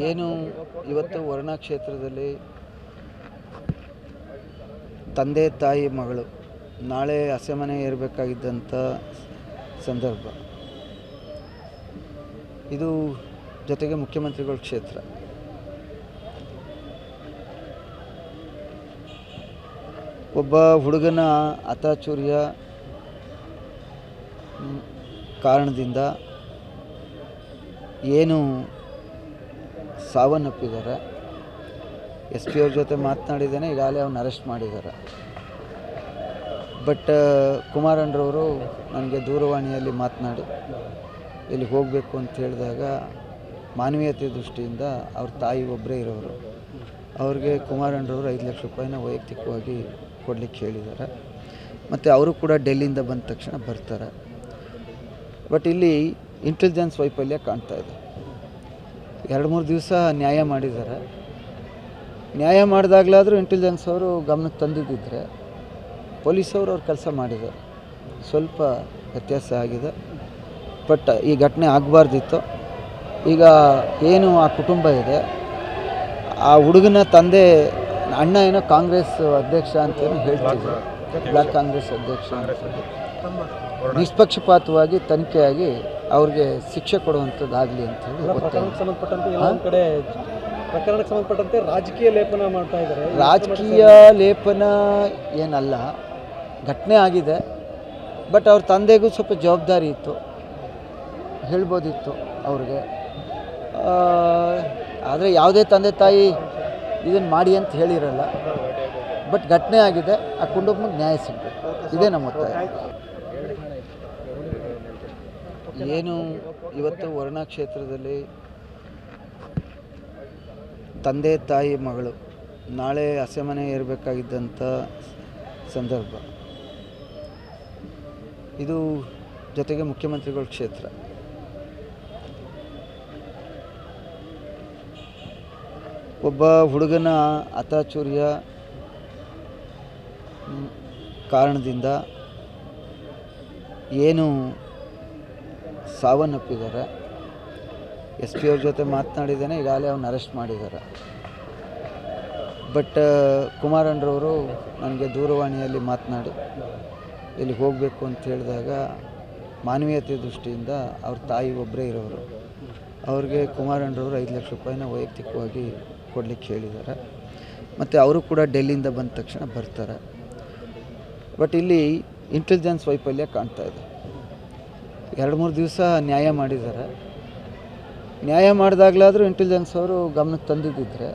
ಏನು ಇವತ್ತು ವರ್ಣಾ ಕ್ಷೇತ್ರದಲ್ಲಿ ತಂದೆ ತಾಯಿ ಮಗಳು ನಾಳೆ ಹಸೆಮಣೆ ಏರಬೇಕಾಗಿದ್ದಂಥ ಸಂದರ್ಭ ಇದು. ಜೊತೆಗೆ ಮುಖ್ಯಮಂತ್ರಿಗಳ ಕ್ಷೇತ್ರ. ಒಬ್ಬ ಹುಡುಗನ ಅಚಾತುರ್ಯ ಕಾರಣದಿಂದ ಏನು ಸಾವನ್ನಪ್ಪಿದ್ದಾರೆ. ಎಸ್ ಪಿ ಅವ್ರ ಜೊತೆ ಮಾತನಾಡಿದ್ದೇನೆ, ಈಗಾಗಲೇ ಅವನ್ನ ಅರೆಸ್ಟ್ ಮಾಡಿದ್ದಾರೆ. ಬಟ್ ಕುಮಾರಣ್ಣರವರು ನನಗೆ ದೂರವಾಣಿಯಲ್ಲಿ ಮಾತನಾಡಿ ಇಲ್ಲಿ ಹೋಗಬೇಕು ಅಂತ ಹೇಳಿದಾಗ ಮಾನವೀಯತೆ ದೃಷ್ಟಿಯಿಂದ ಅವ್ರ ತಾಯಿ ಒಬ್ಬರೇ ಇರೋರು, ಅವ್ರಿಗೆ ಕುಮಾರಣ್ಣರವರು 5 ಲಕ್ಷ ರೂಪಾಯಿನ ವೈಯಕ್ತಿಕವಾಗಿ ಕೊಡಲಿಕ್ಕೆ ಹೇಳಿದ್ದಾರೆ. ಮತ್ತು ಅವರು ಕೂಡ ಡೆಲ್ಲಿಯಿಂದ ಬಂದ ತಕ್ಷಣ ಬರ್ತಾರೆ. ಬಟ್ ಇಲ್ಲಿ ಇಂಟೆಲಿಜೆನ್ಸ್ ವೈಫಲ್ಯ ಕಾಣ್ತಾ ಇದೆ. 2-3 ದಿವಸ ನ್ಯಾಯ ಮಾಡಿದ್ದಾರೆ. ನ್ಯಾಯ ಮಾಡಿದಾಗಲಾದರೂ ಇಂಟೆಲಿಜೆನ್ಸ್ ಅವರು ಗಮನಕ್ಕೆ ತಂದಿದ್ದಿದ್ರೆ ಪೊಲೀಸವರು ಅವ್ರ ಕೆಲಸ ಮಾಡಿದ್ದಾರೆ. ಸ್ವಲ್ಪ ವ್ಯತ್ಯಾಸ ಆಗಿದೆ. ಬಟ್ ಈ ಘಟನೆ ಆಗಬಾರ್ದಿತ್ತು. ಈಗ ಏನು ಆ ಕುಟುಂಬ ಇದೆ, ಆ ಹುಡುಗನ ತಂದೆ ಅಣ್ಣ ಏನೋ ಕಾಂಗ್ರೆಸ್ ಅಧ್ಯಕ್ಷ ಅಂತೇನು ಹೇಳ್ತಿದ್ರು, ಬ್ಲಾಕ್ ಕಾಂಗ್ರೆಸ್ ಅಧ್ಯಕ್ಷ ಅಂತ. ನಿಷ್ಪಕ್ಷಪಾತವಾಗಿ ತನಿಖೆಯಾಗಿ ಅವ್ರಿಗೆ ಶಿಕ್ಷೆ ಕೊಡುವಂಥದ್ದಾಗಲಿ ಅಂತೇಳಿ. ಪ್ರಕರಣಕ್ಕೆ ಸಂಬಂಧಪಟ್ಟಂತೆ ರಾಜಕೀಯ ಲೇಪನ ಮಾಡ್ತಾ ಇದ್ದಾರೆ. ರಾಜಕೀಯ ಲೇಪನ ಏನಲ್ಲ, ಘಟನೆ ಆಗಿದೆ. ಬಟ್ ಅವ್ರ ತಂದೆಗೂ ಸ್ವಲ್ಪ ಜವಾಬ್ದಾರಿ ಇತ್ತು, ಹೇಳ್ಬೋದಿತ್ತು ಅವ್ರಿಗೆ. ಆದರೆ ಯಾವುದೇ ತಂದೆ ತಾಯಿ ಇದನ್ನು ಮಾಡಿ ಅಂತ ಹೇಳಿರಲ್ಲ. ಬಟ್ ಘಟನೆ ಆಗಿದೆ, ಆ ಕುಟುಂಬಕ್ಕೆ ನ್ಯಾಯ ಸಿಗಬೇಕು, ಇದೇ ನಮ್ಮ ಒತ್ತಾಯ. ಏನು ಇವತ್ತು ವರ್ಣಾ ಕ್ಷೇತ್ರದಲ್ಲಿ ತಂದೆ ತಾಯಿ ಮಗಳು ನಾಳೆ ಹಸೆಮಣೆ ಏರಬೇಕಾಗಿದ್ದಂಥ ಸಂದರ್ಭ ಇದು. ಜೊತೆಗೆ ಮುಖ್ಯಮಂತ್ರಿಗಳ ಕ್ಷೇತ್ರ. ಒಬ್ಬ ಹುಡುಗನ ಅಚಾತುರ್ಯ ಕಾರಣದಿಂದ ಏನು ಸಾವನ್ನಪ್ಪಿದ್ದಾರೆ. ಎಸ್ ಪಿ ಅವ್ರ ಜೊತೆ ಮಾತನಾಡಿದ್ದೇನೆ, ಈಗಾಗಲೇ ಅವನ್ನ ಅರೆಸ್ಟ್ ಮಾಡಿದ್ದಾರೆ. ಬಟ್ ಕುಮಾರಣ್ಣರವರು ನನಗೆ ದೂರವಾಣಿಯಲ್ಲಿ ಮಾತನಾಡಿ ಇಲ್ಲಿ ಹೋಗಬೇಕು ಅಂತ ಹೇಳಿದಾಗ ಮಾನವೀಯತೆ ದೃಷ್ಟಿಯಿಂದ ಅವ್ರ ತಾಯಿ ಒಬ್ಬರೇ ಇರೋರು, ಅವ್ರಿಗೆ ಕುಮಾರಣ್ಣರವರು 5 ಲಕ್ಷ ರೂಪಾಯಿನ ವೈಯಕ್ತಿಕವಾಗಿ ಕೊಡಲಿಕ್ಕೆ ಹೇಳಿದ್ದಾರೆ. ಮತ್ತು ಅವರು ಕೂಡ ಡೆಲ್ಲಿಯಿಂದ ಬಂದ ತಕ್ಷಣ ಬರ್ತಾರೆ. ಬಟ್ ಇಲ್ಲಿ ಇಂಟೆಲಿಜೆನ್ಸ್ ವೈಫಲ್ಯ ಕಾಣ್ತಾ ಇದೆ. 2-3 ದಿವಸ ನ್ಯಾಯ ಮಾಡಿದ್ದಾರೆ. ನ್ಯಾಯ ಮಾಡಿದಾಗಲಾದರೂ ಇಂಟೆಲಿಜೆನ್ಸ್ ಅವರು ಗಮನಕ್ಕೆ ತಂದಿದ್ದಿದ್ರೆ